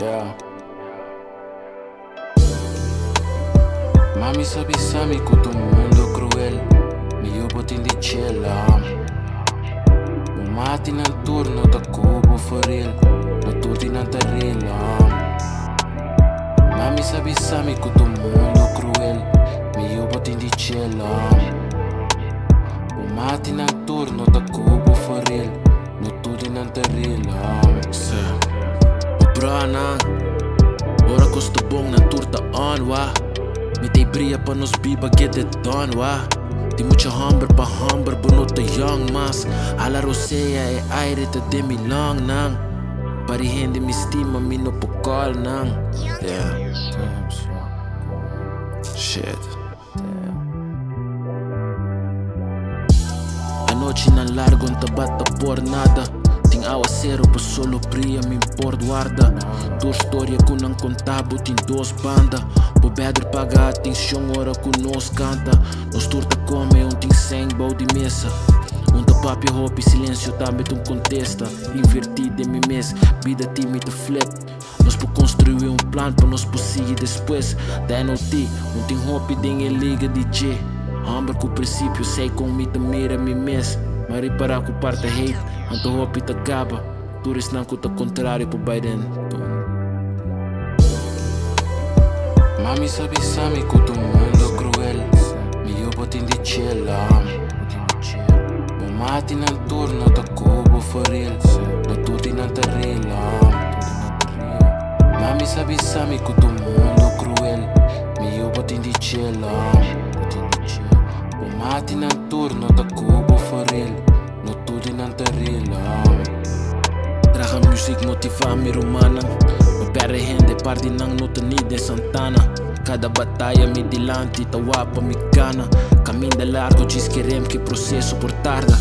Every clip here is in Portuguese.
Yeah. Mami sabe que o mundo é cruel, me eu botin de chela. O mati nan turno ta cubo forel, no tutti nan tarela. Mami sabe que o mundo é cruel, me eu botin de chela. O mati nan turno ta cubo forel, no tutti nan tarela. O brana, ora costa bom na turta on wa. Me dei bria pa nos biba get it done wa. Di mucha humber pa humber bonota young mas. Alla rosea e aire te de mi long nang. Pari hindi mi stima mi no pokal nang. Yeah. Shit. Anoche na largo não te bata por nada. Ting aguacero pa solo bria me import guarda. Tua história que não contava tem duas bandas. Po bedre paga atenção hora que nós canta. Nós turta come tem 100 bau de mesa. Te papi hopi silêncio também tu contesta. Invertido em mim mês, vida time te flip. Nós por construir plano para nós seguir depois. Da NOT, tem hopi em liga DJ. Amber com o princípio sei como me te mira me mês. Mas reparar que parte hate, anto hopi te acaba. Turis não que tá contrário pro Biden. Mami sabe que o mundo é cruel, me eu botin de chela. O mati nan turno ta cubo forel, no tutti nan tarela. Mami sabe que o mundo é cruel, me eu botin de chela. O mati nan turno ta cubo forel, no tutti nan tarela. Traga music motiva mi romana. Me perde gente party nang nota ni de Santana. Cada batalha me dilante, ta wapa me gana. Caminho largo, diz querem que processo por tarda.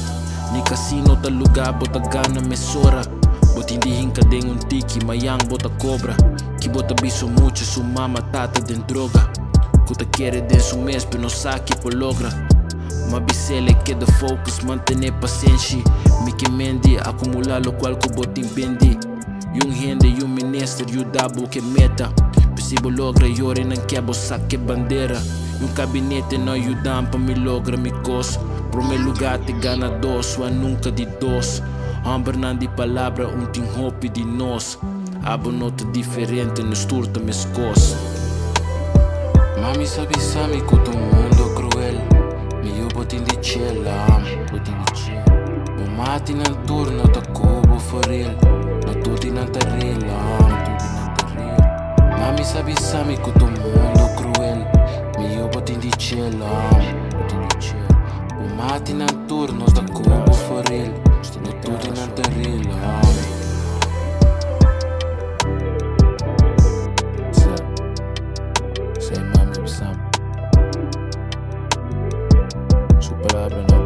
Ni casino ta lugar, bota gana me sora. Botin di hinka den tiki, mayang bota cobra. Que bota biso mucho, su mama tata den droga. Kuta quere den su mês, pero não saque por logra. Ma bisele que de focus, mantener paciência. Me que mendi, acumular lo qual que botin bendi. Yung gente, yung minister, yung dabo que meta. Possível logra, yore não quebra saque bandeira. Yung gabinete não ajudam pa me logra me cos. Pro meu lugar te gana dos, sua nunca de dos. Amber não de palavra, tem hope de nós. Abo nota diferente, nos turta mes cos. Mami sabe que o mundo é cruel, me eu botin de chela. O mati nan turno ta cubo forel, no tutti nan tarela. Mami sabe que o mundo é cruel, me eu botin de chela. O mati nan turno ta cubo forel, no tutti nan tarela. Say mami, Sam. Super abra